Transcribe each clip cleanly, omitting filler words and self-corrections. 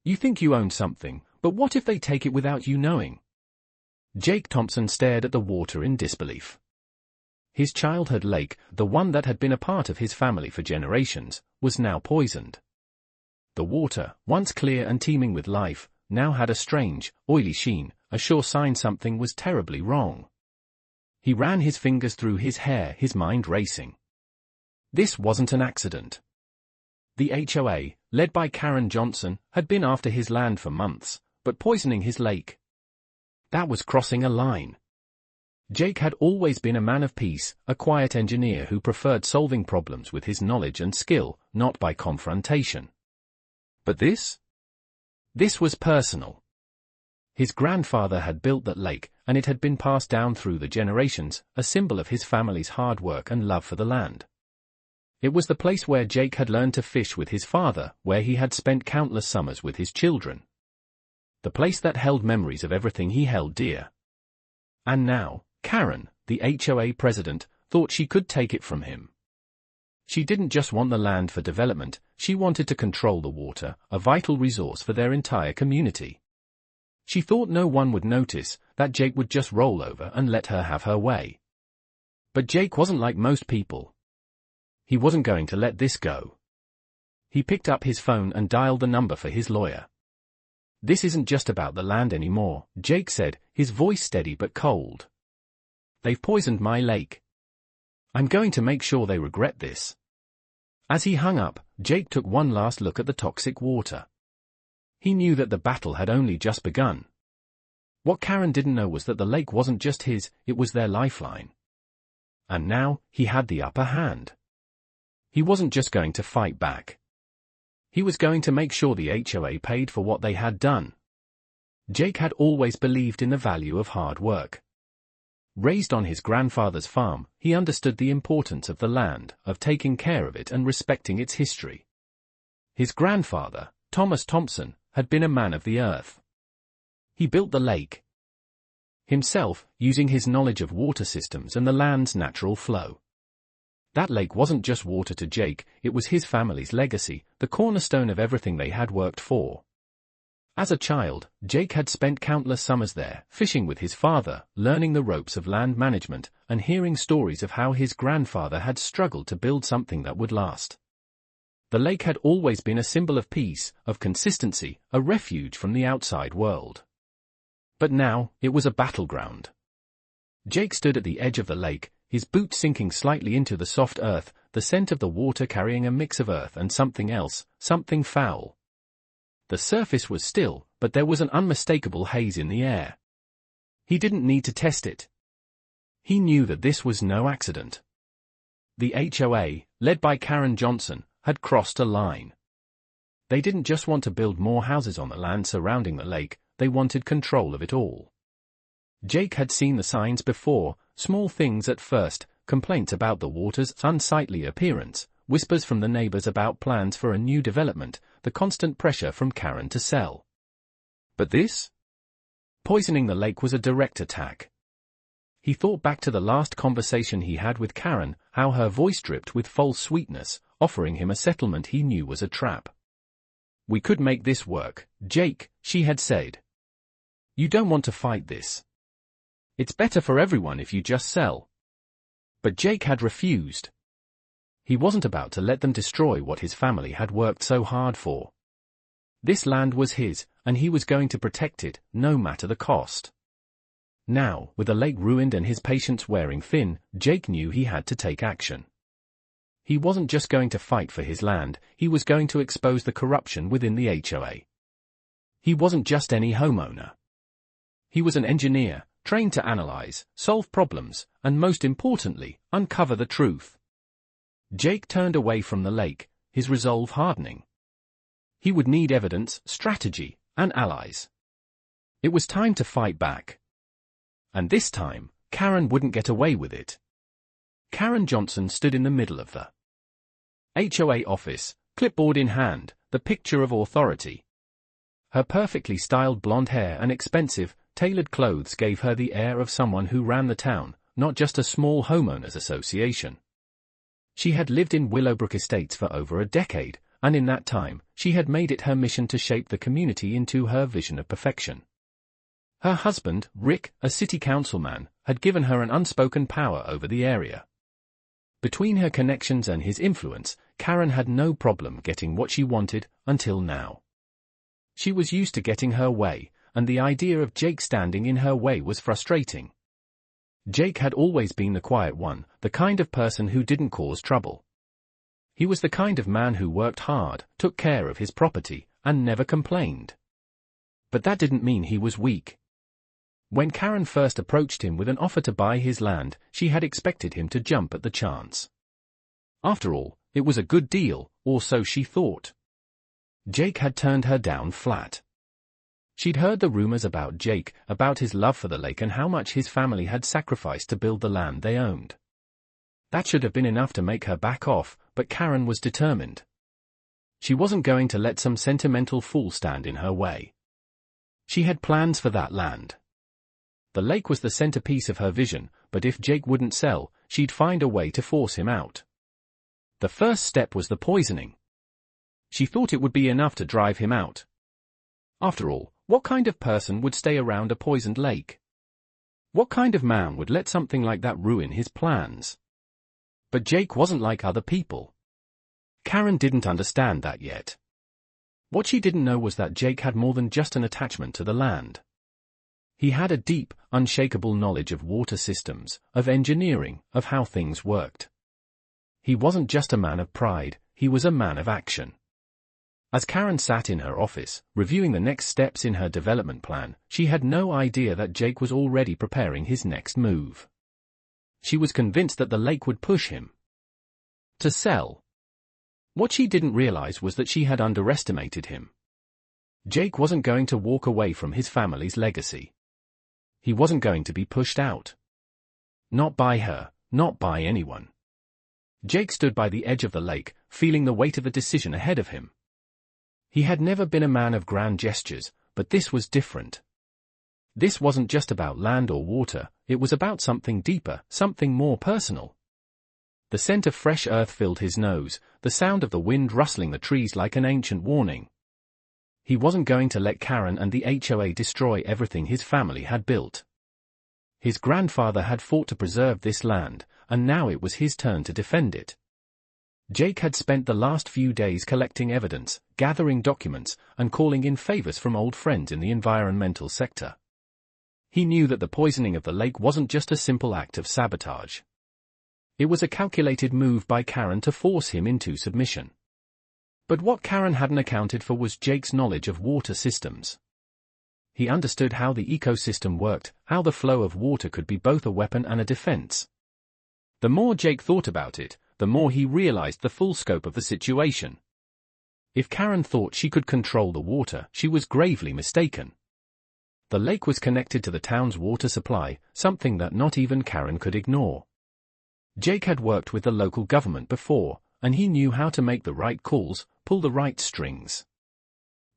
You think you own something, but what if they take it without you knowing? Jake Thompson stared at the water in disbelief. His childhood lake, the one that had been a part of his family for generations, was now poisoned. The water, once clear and teeming with life, now had a strange, oily sheen, a sure sign something was terribly wrong. He ran his fingers through his hair, his mind racing. This wasn't an accident. The HOA, led by Karen Johnson, had been after his land for months, but poisoning his lake. That was crossing a line. Jake had always been a man of peace, a quiet engineer who preferred solving problems with his knowledge and skill, not by confrontation. But this? This was personal. His grandfather had built that lake, and it had been passed down through the generations, a symbol of his family's hard work and love for the land. It was the place where Jake had learned to fish with his father, where he had spent countless summers with his children. The place that held memories of everything he held dear. And now, Karen, the HOA president, thought she could take it from him. She didn't just want the land for development, she wanted to control the water, a vital resource for their entire community. She thought no one would notice, that Jake would just roll over and let her have her way. But Jake wasn't like most people. He wasn't going to let this go. He picked up his phone and dialed the number for his lawyer. This isn't just about the land anymore, Jake said, his voice steady but cold. They've poisoned my lake. I'm going to make sure they regret this. As he hung up, Jake took one last look at the toxic water. He knew that the battle had only just begun. What Karen didn't know was that the lake wasn't just his, it was their lifeline. And now, he had the upper hand. He wasn't just going to fight back. He was going to make sure the HOA paid for what they had done. Jake had always believed in the value of hard work. Raised on his grandfather's farm, he understood the importance of the land, of taking care of it and respecting its history. His grandfather, Thomas Thompson, had been a man of the earth. He built the lake himself, using his knowledge of water systems and the land's natural flow. That lake wasn't just water to Jake, it was his family's legacy, the cornerstone of everything they had worked for. As a child, Jake had spent countless summers there, fishing with his father, learning the ropes of land management, and hearing stories of how his grandfather had struggled to build something that would last. The lake had always been a symbol of peace, of consistency, a refuge from the outside world. But now, it was a battleground. Jake stood at the edge of the lake, his boots sinking slightly into the soft earth, the scent of the water carrying a mix of earth and something else, something foul. The surface was still, but there was an unmistakable haze in the air. He didn't need to test it. He knew that this was no accident. The HOA, led by Karen Johnson, had crossed a line. They didn't just want to build more houses on the land surrounding the lake, they wanted control of it all. Jake had seen the signs before, small things at first, complaints about the water's unsightly appearance, whispers from the neighbors about plans for a new development, the constant pressure from Karen to sell. But this? Poisoning the lake was a direct attack. He thought back to the last conversation he had with Karen, how her voice dripped with false sweetness, offering him a settlement he knew was a trap. "We could make this work, Jake," she had said. "You don't want to fight this. It's better for everyone if you just sell." But Jake had refused. He wasn't about to let them destroy what his family had worked so hard for. This land was his, and he was going to protect it, no matter the cost. Now, with the lake ruined and his patience wearing thin, Jake knew he had to take action. He wasn't just going to fight for his land, he was going to expose the corruption within the HOA. He wasn't just any homeowner. He was an engineer, trained to analyze, solve problems, and most importantly, uncover the truth. Jake turned away from the lake, his resolve hardening. He would need evidence, strategy, and allies. It was time to fight back. And this time, Karen wouldn't get away with it. Karen Johnson stood in the middle of the HOA office, clipboard in hand, the picture of authority. Her perfectly styled blonde hair and expensive, tailored clothes gave her the air of someone who ran the town, not just a small homeowners association. She had lived in Willowbrook Estates for over a decade, and in that time, she had made it her mission to shape the community into her vision of perfection. Her husband, Rick, a city councilman, had given her an unspoken power over the area. Between her connections and his influence, Karen had no problem getting what she wanted, until now. She was used to getting her way, and the idea of Jake standing in her way was frustrating. Jake had always been the quiet one, the kind of person who didn't cause trouble. He was the kind of man who worked hard, took care of his property, and never complained. But that didn't mean he was weak. When Karen first approached him with an offer to buy his land, she had expected him to jump at the chance. After all, it was a good deal, or so she thought. Jake had turned her down flat. She'd heard the rumors about Jake, about his love for the lake and how much his family had sacrificed to build the land they owned. That should have been enough to make her back off, but Karen was determined. She wasn't going to let some sentimental fool stand in her way. She had plans for that land. The lake was the centerpiece of her vision, but if Jake wouldn't sell, she'd find a way to force him out. The first step was the poisoning. She thought it would be enough to drive him out. After all, what kind of person would stay around a poisoned lake? What kind of man would let something like that ruin his plans? But Jake wasn't like other people. Karen didn't understand that yet. What she didn't know was that Jake had more than just an attachment to the land. He had a deep, unshakable knowledge of water systems, of engineering, of how things worked. He wasn't just a man of pride, he was a man of action. As Karen sat in her office, reviewing the next steps in her development plan, she had no idea that Jake was already preparing his next move. She was convinced that the lake would push him to sell. What she didn't realize was that she had underestimated him. Jake wasn't going to walk away from his family's legacy. He wasn't going to be pushed out. Not by her, not by anyone. Jake stood by the edge of the lake, feeling the weight of the decision ahead of him. He had never been a man of grand gestures, but this was different. This wasn't just about land or water, it was about something deeper, something more personal. The scent of fresh earth filled his nose, the sound of the wind rustling the trees like an ancient warning. He wasn't going to let Karen and the HOA destroy everything his family had built. His grandfather had fought to preserve this land, and now it was his turn to defend it. Jake had spent the last few days collecting evidence, gathering documents, and calling in favors from old friends in the environmental sector. He knew that the poisoning of the lake wasn't just a simple act of sabotage. It was a calculated move by Karen to force him into submission. But what Karen hadn't accounted for was Jake's knowledge of water systems. He understood how the ecosystem worked, how the flow of water could be both a weapon and a defense. The more Jake thought about it, the more he realized the full scope of the situation. If Karen thought she could control the water, she was gravely mistaken. The lake was connected to the town's water supply, something that not even Karen could ignore. Jake had worked with the local government before, and he knew how to make the right calls, pull the right strings.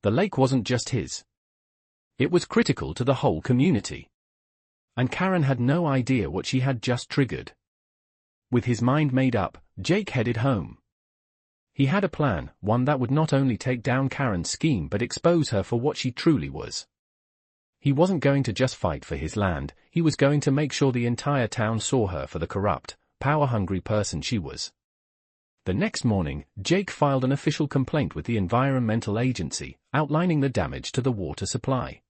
The lake wasn't just his. It was critical to the whole community. And Karen had no idea what she had just triggered. With his mind made up, Jake headed home. He had a plan, one that would not only take down Karen's scheme but expose her for what she truly was. He wasn't going to just fight for his land, he was going to make sure the entire town saw her for the corrupt, power-hungry person she was. The next morning, Jake filed an official complaint with the Environmental Agency, outlining the damage to the water supply.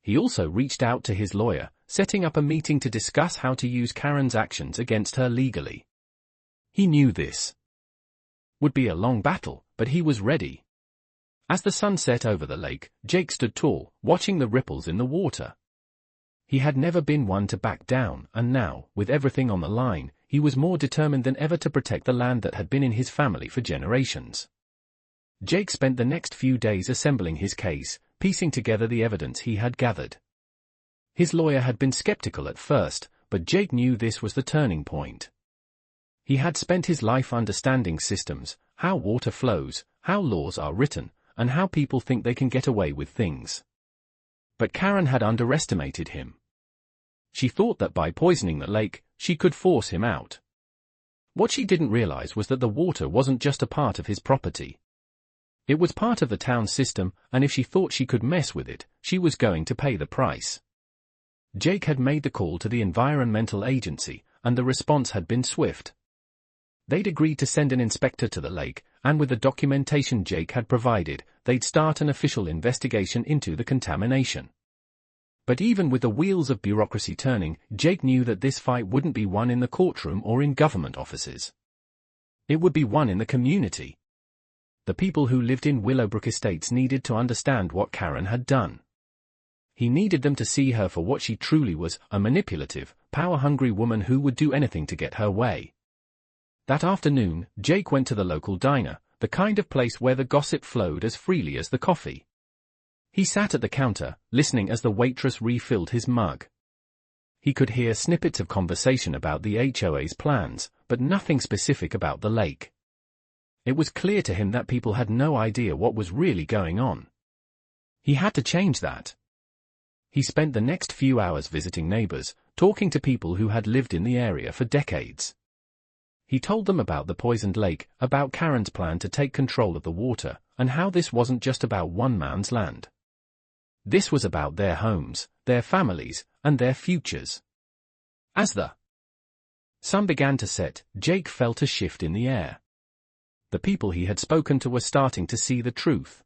He also reached out to his lawyer, setting up a meeting to discuss how to use Karen's actions against her legally. He knew this would be a long battle, but he was ready. As the sun set over the lake, Jake stood tall, watching the ripples in the water. He had never been one to back down, and now, with everything on the line, he was more determined than ever to protect the land that had been in his family for generations. Jake spent the next few days assembling his case, piecing together the evidence he had gathered. His lawyer had been skeptical at first, but Jake knew this was the turning point. He had spent his life understanding systems, how water flows, how laws are written, and how people think they can get away with things. But Karen had underestimated him. She thought that by poisoning the lake, she could force him out. What she didn't realize was that the water wasn't just a part of his property. It was part of the town system, and if she thought she could mess with it, she was going to pay the price. Jake had made the call to the environmental agency, and the response had been swift. They'd agreed to send an inspector to the lake, and with the documentation Jake had provided, they'd start an official investigation into the contamination. But even with the wheels of bureaucracy turning, Jake knew that this fight wouldn't be won in the courtroom or in government offices. It would be won in the community. The people who lived in Willowbrook Estates needed to understand what Karen had done. He needed them to see her for what she truly was, a manipulative, power-hungry woman who would do anything to get her way. That afternoon, Jake went to the local diner, the kind of place where the gossip flowed as freely as the coffee. He sat at the counter, listening as the waitress refilled his mug. He could hear snippets of conversation about the HOA's plans, but nothing specific about the lake. It was clear to him that people had no idea what was really going on. He had to change that. He spent the next few hours visiting neighbors, talking to people who had lived in the area for decades. He told them about the poisoned lake, about Karen's plan to take control of the water, and how this wasn't just about one man's land. This was about their homes, their families, and their futures. As the sun began to set, Jake felt a shift in the air. The people he had spoken to were starting to see the truth.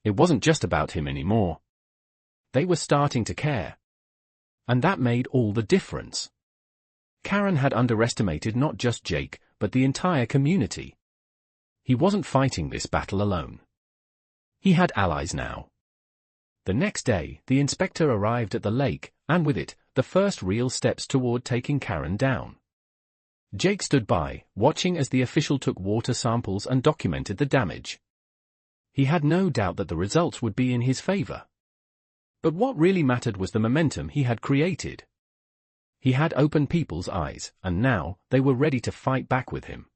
It wasn't just about him anymore. They were starting to care. And that made all the difference. Karen had underestimated not just Jake, but the entire community. He wasn't fighting this battle alone. He had allies now. The next day, the inspector arrived at the lake, and with it, the first real steps toward taking Karen down. Jake stood by, watching as the official took water samples and documented the damage. He had no doubt that the results would be in his favor. But what really mattered was the momentum he had created. He had opened people's eyes, and now, they were ready to fight back with him.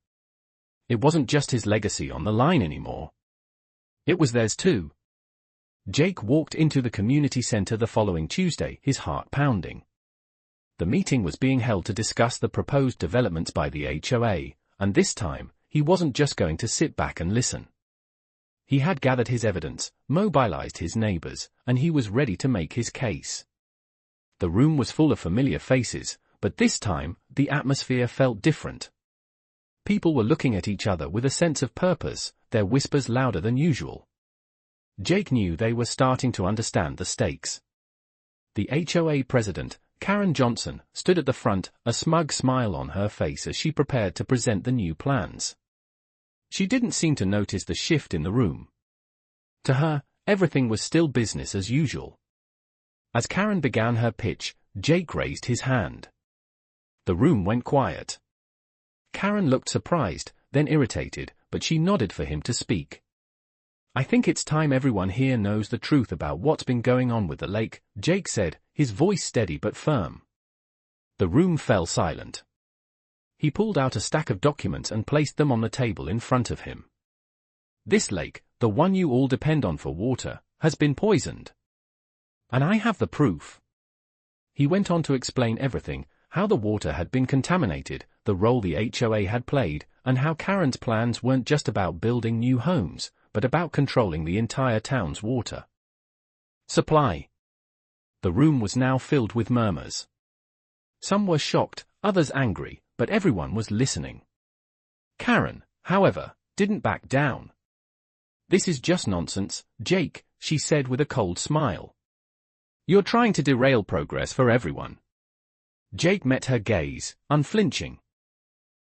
It wasn't just his legacy on the line anymore. It was theirs too. Jake walked into the community center the following Tuesday, his heart pounding. The meeting was being held to discuss the proposed developments by the HOA, and this time, he wasn't just going to sit back and listen. He had gathered his evidence, mobilized his neighbors, and he was ready to make his case. The room was full of familiar faces, but this time, the atmosphere felt different. People were looking at each other with a sense of purpose, their whispers louder than usual. Jake knew they were starting to understand the stakes. The HOA president, Karen Johnson, stood at the front, a smug smile on her face as she prepared to present the new plans. She didn't seem to notice the shift in the room. To her, everything was still business as usual. As Karen began her pitch, Jake raised his hand. The room went quiet. Karen looked surprised, then irritated, but she nodded for him to speak. "I think it's time everyone here knows the truth about what's been going on with the lake," Jake said, his voice steady but firm. The room fell silent. He pulled out a stack of documents and placed them on the table in front of him. "This lake, the one you all depend on for water, has been poisoned. And I have the proof." He went on to explain everything, how the water had been contaminated, the role the HOA had played, and how Karen's plans weren't just about building new homes, but about controlling the entire town's water supply. The room was now filled with murmurs. Some were shocked, others angry, but everyone was listening. Karen, however, didn't back down. "This is just nonsense, Jake," she said with a cold smile. "You're trying to derail progress for everyone." Jake met her gaze, unflinching.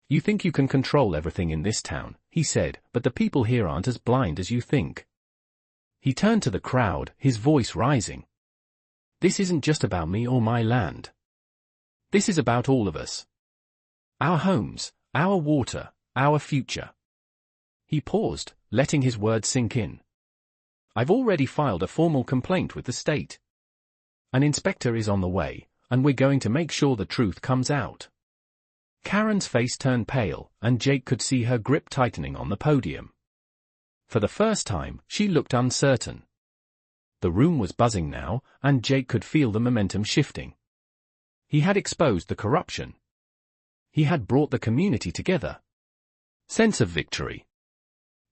"You think you can control everything in this town," he said, "but the people here aren't as blind as you think." He turned to the crowd, his voice rising. "This isn't just about me or my land. This is about all of us. Our homes, our water, our future." He paused, letting his words sink in. "I've already filed a formal complaint with the state. An inspector is on the way, and we're going to make sure the truth comes out." Karen's face turned pale, and Jake could see her grip tightening on the podium. For the first time, she looked uncertain. The room was buzzing now, and Jake could feel the momentum shifting. He had exposed the corruption. He had brought the community together. Sense of victory.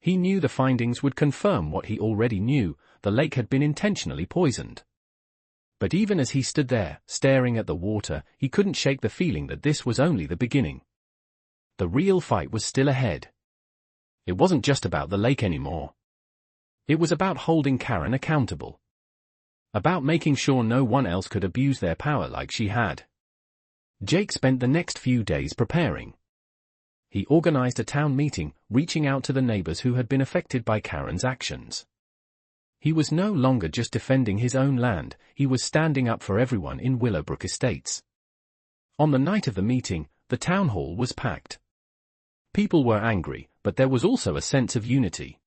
He knew the findings would confirm what he already knew: the lake had been intentionally poisoned. But even as he stood there, staring at the water, he couldn't shake the feeling that this was only the beginning. The real fight was still ahead. It wasn't just about the lake anymore. It was about holding Karen accountable. About making sure no one else could abuse their power like she had. Jake spent the next few days preparing. He organized a town meeting, reaching out to the neighbors who had been affected by Karen's actions. He was no longer just defending his own land, he was standing up for everyone in Willowbrook Estates. On the night of the meeting, the town hall was packed. People were angry, but there was also a sense of unity.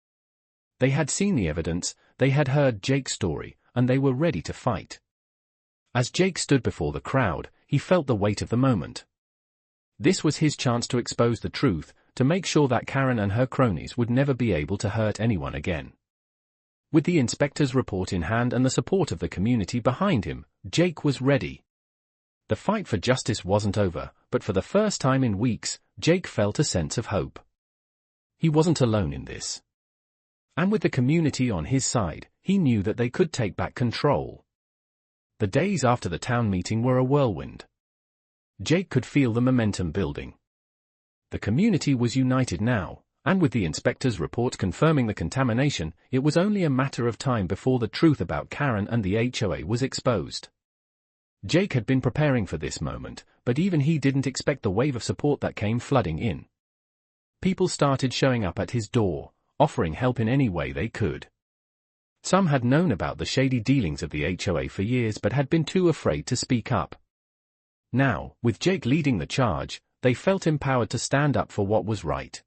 They had seen the evidence, they had heard Jake's story, and they were ready to fight. As Jake stood before the crowd, he felt the weight of the moment. This was his chance to expose the truth, to make sure that Karen and her cronies would never be able to hurt anyone again. With the inspector's report in hand and the support of the community behind him, Jake was ready. The fight for justice wasn't over, but for the first time in weeks, Jake felt a sense of hope. He wasn't alone in this. And with the community on his side, he knew that they could take back control. The days after the town meeting were a whirlwind. Jake could feel the momentum building. The community was united now, and with the inspector's report confirming the contamination, it was only a matter of time before the truth about Karen and the HOA was exposed. Jake had been preparing for this moment, but even he didn't expect the wave of support that came flooding in. People started showing up at his door, offering help in any way they could. Some had known about the shady dealings of the HOA for years but had been too afraid to speak up. Now, with Jake leading the charge, they felt empowered to stand up for what was right.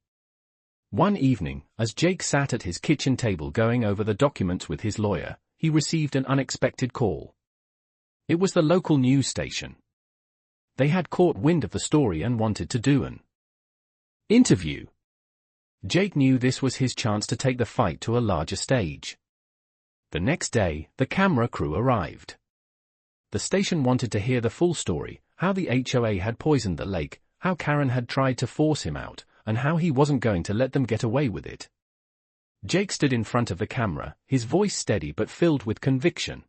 One evening, as Jake sat at his kitchen table going over the documents with his lawyer, he received an unexpected call. It was the local news station. They had caught wind of the story and wanted to do an interview. Jake knew this was his chance to take the fight to a larger stage. The next day, the camera crew arrived. The station wanted to hear the full story, how the HOA had poisoned the lake, how Karen had tried to force him out, and how he wasn't going to let them get away with it. Jake stood in front of the camera, his voice steady but filled with conviction.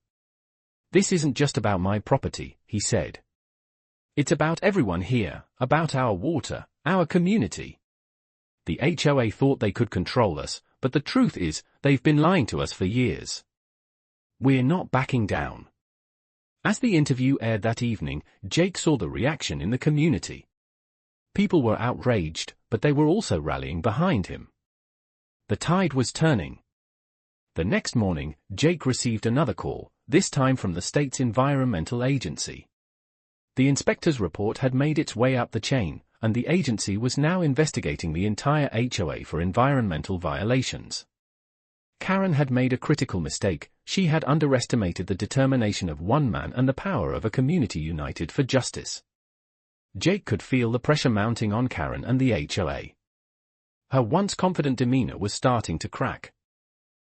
"This isn't just about my property," he said. "It's about everyone here, about our water, our community. The HOA thought they could control us, but the truth is, they've been lying to us for years. We're not backing down." As the interview aired that evening, Jake saw the reaction in the community. People were outraged, but they were also rallying behind him. The tide was turning. The next morning, Jake received another call, this time from the state's environmental agency. The inspector's report had made its way up the chain, and the agency was now investigating the entire HOA for environmental violations. Karen had made a critical mistake. She had underestimated the determination of one man and the power of a community united for justice. Jake could feel the pressure mounting on Karen and the HOA. Her once confident demeanor was starting to crack.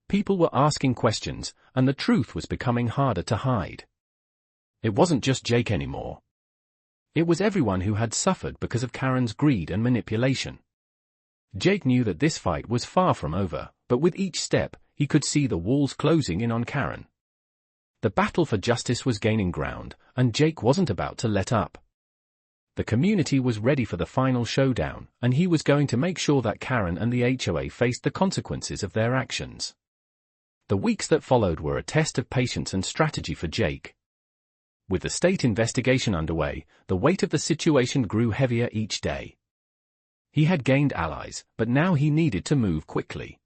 People were asking questions, and the truth was becoming harder to hide. It wasn't just Jake anymore. It was everyone who had suffered because of Karen's greed and manipulation. Jake knew that this fight was far from over, but with each step, he could see the walls closing in on Karen. The battle for justice was gaining ground, and Jake wasn't about to let up. The community was ready for the final showdown, and he was going to make sure that Karen and the HOA faced the consequences of their actions. The weeks that followed were a test of patience and strategy for Jake. With the state investigation underway, the weight of the situation grew heavier each day. He had gained allies, but now he needed to move quickly.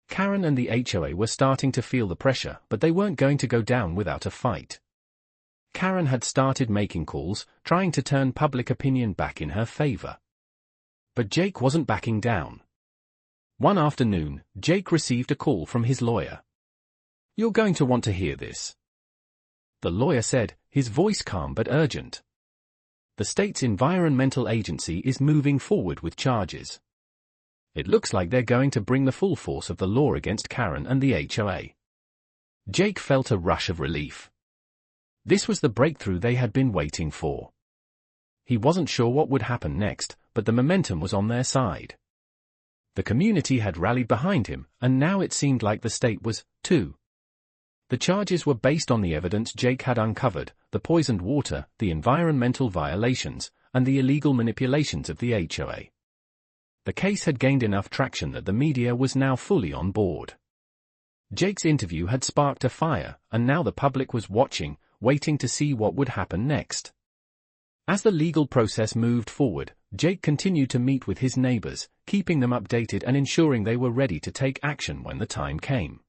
Karen and the HOA were starting to feel the pressure, but they weren't going to go down without a fight. Karen had started making calls, trying to turn public opinion back in her favor. But Jake wasn't backing down. One afternoon, Jake received a call from his lawyer. "You're going to want to hear this," the lawyer said, his voice calm but urgent. "The state's environmental agency is moving forward with charges. It looks like they're going to bring the full force of the law against Karen and the HOA." Jake felt a rush of relief. This was the breakthrough they had been waiting for. He wasn't sure what would happen next, but the momentum was on their side. The community had rallied behind him, and now it seemed like the state was, too. The charges were based on the evidence Jake had uncovered: the poisoned water, the environmental violations, and the illegal manipulations of the HOA. The case had gained enough traction that the media was now fully on board. Jake's interview had sparked a fire, and now the public was watching, waiting to see what would happen next. As the legal process moved forward, Jake continued to meet with his neighbors, keeping them updated and ensuring they were ready to take action when the time came.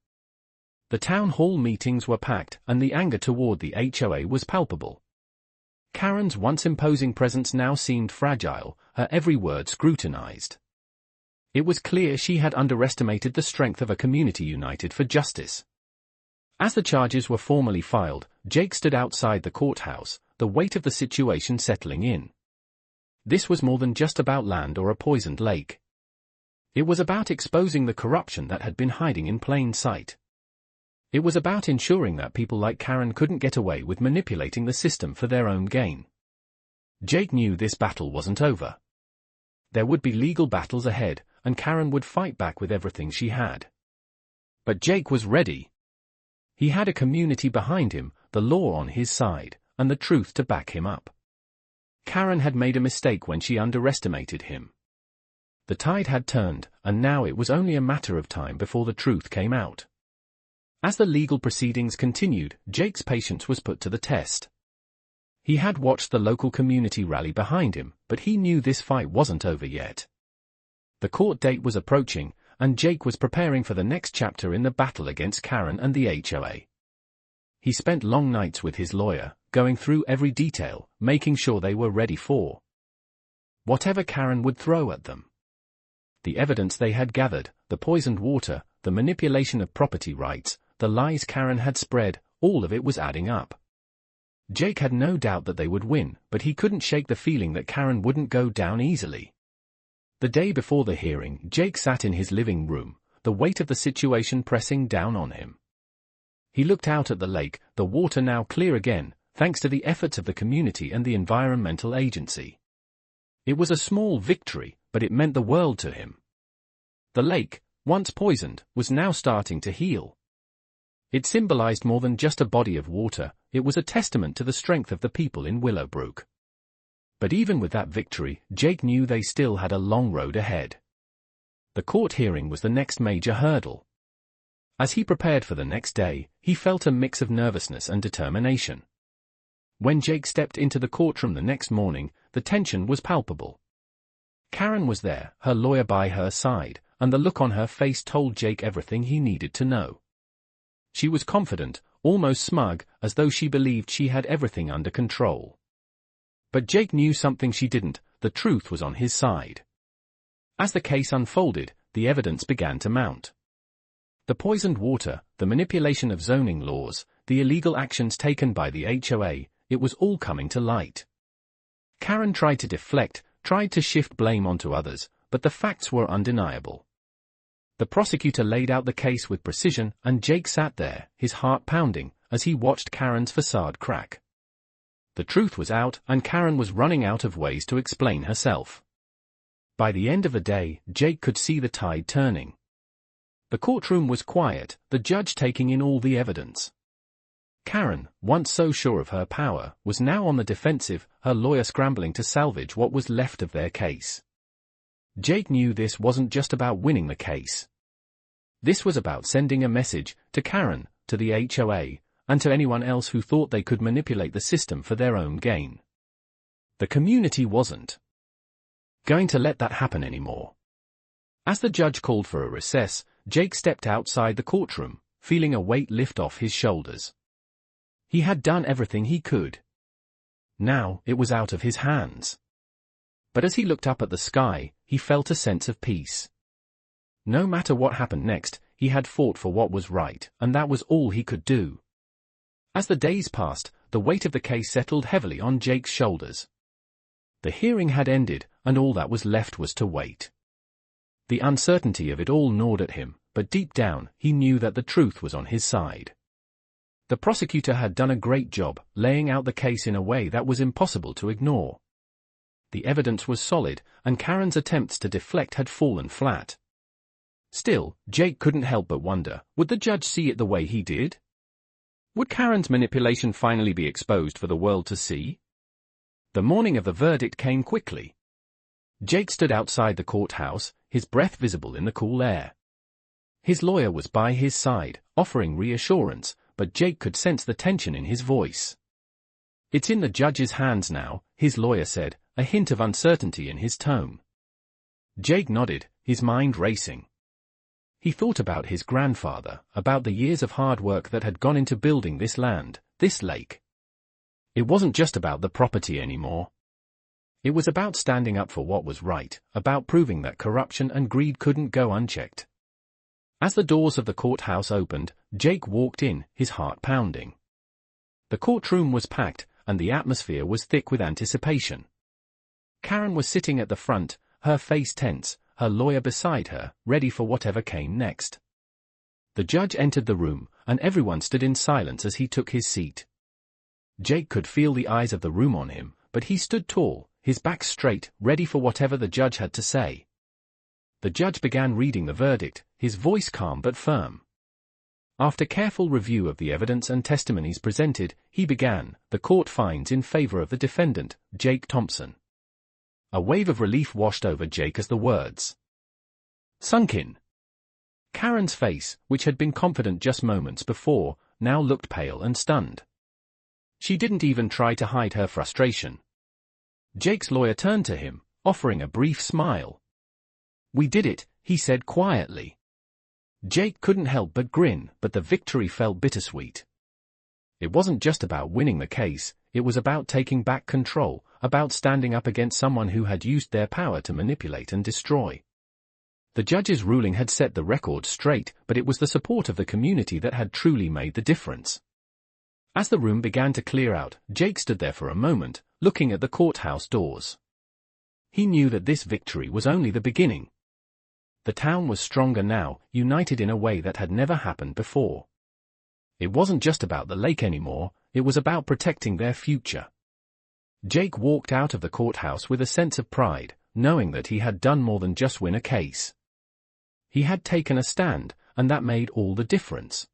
The town hall meetings were packed, and the anger toward the HOA was palpable. Karen's once imposing presence now seemed fragile, her every word scrutinized. It was clear she had underestimated the strength of a community united for justice. As the charges were formally filed, Jake stood outside the courthouse, the weight of the situation settling in. This was more than just about land or a poisoned lake. It was about exposing the corruption that had been hiding in plain sight. It was about ensuring that people like Karen couldn't get away with manipulating the system for their own gain. Jake knew this battle wasn't over. There would be legal battles ahead, and Karen would fight back with everything she had. But Jake was ready. He had a community behind him, the law on his side, and the truth to back him up. Karen had made a mistake when she underestimated him. The tide had turned, and now it was only a matter of time before the truth came out. As the legal proceedings continued, Jake's patience was put to the test. He had watched the local community rally behind him, but he knew this fight wasn't over yet. The court date was approaching, and Jake was preparing for the next chapter in the battle against Karen and the HOA. He spent long nights with his lawyer, going through every detail, making sure they were ready for whatever Karen would throw at them. The evidence they had gathered, the poisoned water, the manipulation of property rights, the lies Karen had spread, all of it was adding up. Jake had no doubt that they would win, but he couldn't shake the feeling that Karen wouldn't go down easily. The day before the hearing, Jake sat in his living room, the weight of the situation pressing down on him. He looked out at the lake, the water now clear again, thanks to the efforts of the community and the environmental agency. It was a small victory, but it meant the world to him. The lake, once poisoned, was now starting to heal. It symbolized more than just a body of water, it was a testament to the strength of the people in Willowbrook. But even with that victory, Jake knew they still had a long road ahead. The court hearing was the next major hurdle. As he prepared for the next day, he felt a mix of nervousness and determination. When Jake stepped into the courtroom the next morning, the tension was palpable. Karen was there, her lawyer by her side, and the look on her face told Jake everything he needed to know. She was confident, almost smug, as though she believed she had everything under control. But Jake knew something she didn't: the truth was on his side. As the case unfolded, the evidence began to mount. The poisoned water, the manipulation of zoning laws, the illegal actions taken by the HOA, it was all coming to light. Karen tried to deflect, tried to shift blame onto others, but the facts were undeniable. The prosecutor laid out the case with precision, and Jake sat there, his heart pounding, as he watched Karen's facade crack. The truth was out, and Karen was running out of ways to explain herself. By the end of the day, Jake could see the tide turning. The courtroom was quiet, the judge taking in all the evidence. Karen, once so sure of her power, was now on the defensive, her lawyer scrambling to salvage what was left of their case. Jake knew this wasn't just about winning the case. This was about sending a message, to Karen, to the HOA, and to anyone else who thought they could manipulate the system for their own gain. The community wasn't going to let that happen anymore. As the judge called for a recess, Jake stepped outside the courtroom, feeling a weight lift off his shoulders. He had done everything he could. Now, it was out of his hands. But as he looked up at the sky, he felt a sense of peace. No matter what happened next, he had fought for what was right, and that was all he could do. As the days passed, the weight of the case settled heavily on Jake's shoulders. The hearing had ended, and all that was left was to wait. The uncertainty of it all gnawed at him, but deep down, he knew that the truth was on his side. The prosecutor had done a great job, laying out the case in a way that was impossible to ignore. The evidence was solid, and Karen's attempts to deflect had fallen flat. Still, Jake couldn't help but wonder, would the judge see it the way he did? Would Karen's manipulation finally be exposed for the world to see? The morning of the verdict came quickly. Jake stood outside the courthouse, his breath visible in the cool air. His lawyer was by his side, offering reassurance, but Jake could sense the tension in his voice. "It's in the judge's hands now," his lawyer said, a hint of uncertainty in his tone. Jake nodded, his mind racing. He thought about his grandfather, about the years of hard work that had gone into building this land, this lake. It wasn't just about the property anymore. It was about standing up for what was right, about proving that corruption and greed couldn't go unchecked. As the doors of the courthouse opened, Jake walked in, his heart pounding. The courtroom was packed, and the atmosphere was thick with anticipation. Karen was sitting at the front, her face tense, her lawyer beside her, ready for whatever came next. The judge entered the room, and everyone stood in silence as he took his seat. Jake could feel the eyes of the room on him, but he stood tall, his back straight, ready for whatever the judge had to say. The judge began reading the verdict, his voice calm but firm. After careful review of the evidence and testimonies presented, he began, "The court finds in favor of the defendant, Jake Thompson." A wave of relief washed over Jake as the words sunk in. Karen's face, which had been confident just moments before, now looked pale and stunned. She didn't even try to hide her frustration. Jake's lawyer turned to him, offering a brief smile. "We did it," he said quietly. Jake couldn't help but grin, but the victory felt bittersweet. It wasn't just about winning the case, it was about taking back control, about standing up against someone who had used their power to manipulate and destroy. The judge's ruling had set the record straight, but it was the support of the community that had truly made the difference. As the room began to clear out, Jake stood there for a moment, looking at the courthouse doors. He knew that this victory was only the beginning. The town was stronger now, united in a way that had never happened before. It wasn't just about the lake anymore, it was about protecting their future. Jake walked out of the courthouse with a sense of pride, knowing that he had done more than just win a case. He had taken a stand, and that made all the difference.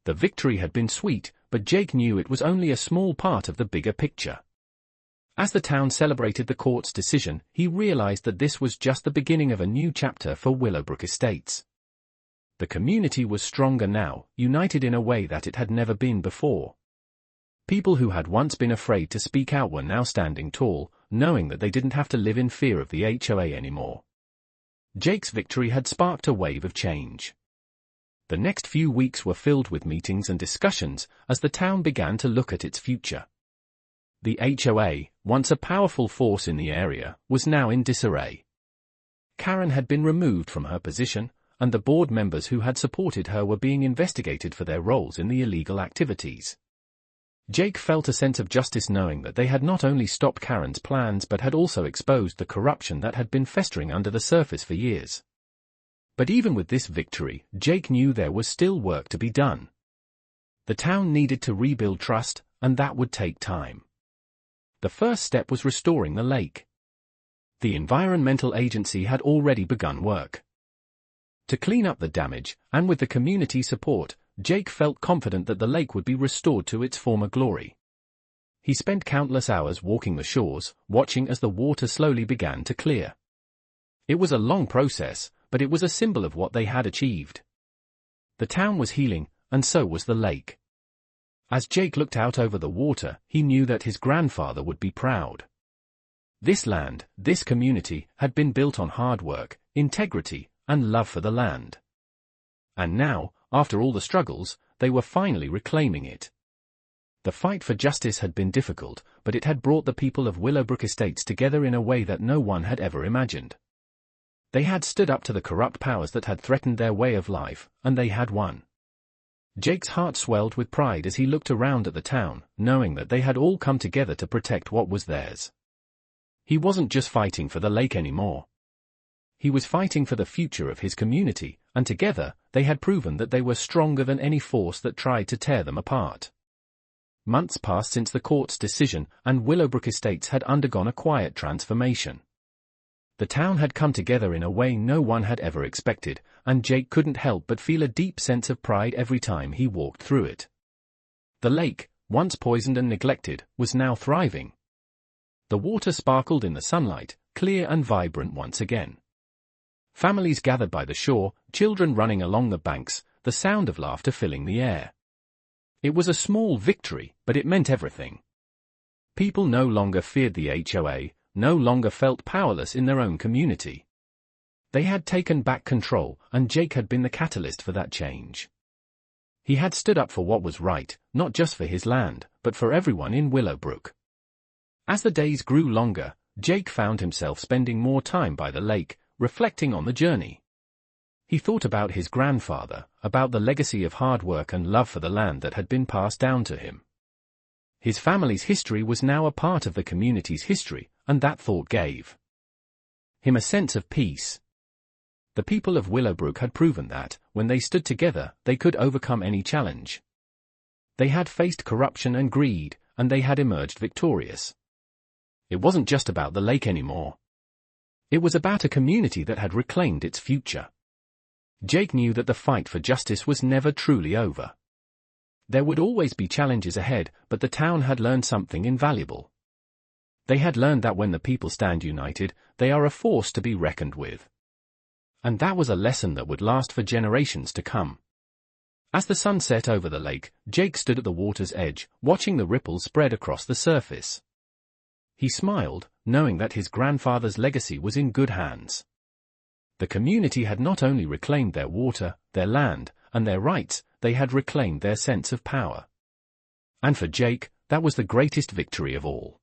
The victory had been sweet, but Jake knew it was only a small part of the bigger picture. As the town celebrated the court's decision, he realized that this was just the beginning of a new chapter for Willowbrook Estates. The community was stronger now, united in a way that it had never been before. People who had once been afraid to speak out were now standing tall, knowing that they didn't have to live in fear of the HOA anymore. Jake's victory had sparked a wave of change. The next few weeks were filled with meetings and discussions as the town began to look at its future. The HOA, once a powerful force in the area, was now in disarray. Karen had been removed from her position, and the board members who had supported her were being investigated for their roles in the illegal activities. Jake felt a sense of justice knowing that they had not only stopped Karen's plans but had also exposed the corruption that had been festering under the surface for years. But even with this victory, Jake knew there was still work to be done. The town needed to rebuild trust, and that would take time. The first step was restoring the lake. The environmental agency had already begun work to clean up the damage, and with the community support, Jake felt confident that the lake would be restored to its former glory. He spent countless hours walking the shores, watching as the water slowly began to clear. It was a long process, but it was a symbol of what they had achieved. The town was healing, and so was the lake. As Jake looked out over the water, he knew that his grandfather would be proud. This land, this community, had been built on hard work, integrity, and love for the land. And now, after all the struggles, they were finally reclaiming it. The fight for justice had been difficult, but it had brought the people of Willowbrook Estates together in a way that no one had ever imagined. They had stood up to the corrupt powers that had threatened their way of life, and they had won. Jake's heart swelled with pride as he looked around at the town, knowing that they had all come together to protect what was theirs. He wasn't just fighting for the lake anymore. He was fighting for the future of his community, and together, they had proven that they were stronger than any force that tried to tear them apart. Months passed since the court's decision, and Willowbrook Estates had undergone a quiet transformation. The town had come together in a way no one had ever expected, and Jake couldn't help but feel a deep sense of pride every time he walked through it. The lake, once poisoned and neglected, was now thriving. The water sparkled in the sunlight, clear and vibrant once again. Families gathered by the shore, children running along the banks, the sound of laughter filling the air. It was a small victory, but it meant everything. People no longer feared the HOA, no longer felt powerless in their own community. They had taken back control, and Jake had been the catalyst for that change. He had stood up for what was right, not just for his land, but for everyone in Willowbrook. As the days grew longer, Jake found himself spending more time by the lake, reflecting on the journey. He thought about his grandfather, about the legacy of hard work and love for the land that had been passed down to him. His family's history was now a part of the community's history, and that thought gave him a sense of peace. The people of Willowbrook had proven that, when they stood together, they could overcome any challenge. They had faced corruption and greed, and they had emerged victorious. It wasn't just about the lake anymore. It was about a community that had reclaimed its future. Jake knew that the fight for justice was never truly over. There would always be challenges ahead, but the town had learned something invaluable. They had learned that when the people stand united, they are a force to be reckoned with. And that was a lesson that would last for generations to come. As the sun set over the lake, Jake stood at the water's edge, watching the ripples spread across the surface. He smiled, knowing that his grandfather's legacy was in good hands. The community had not only reclaimed their water, their land, and their rights, they had reclaimed their sense of power. And for Jake, that was the greatest victory of all.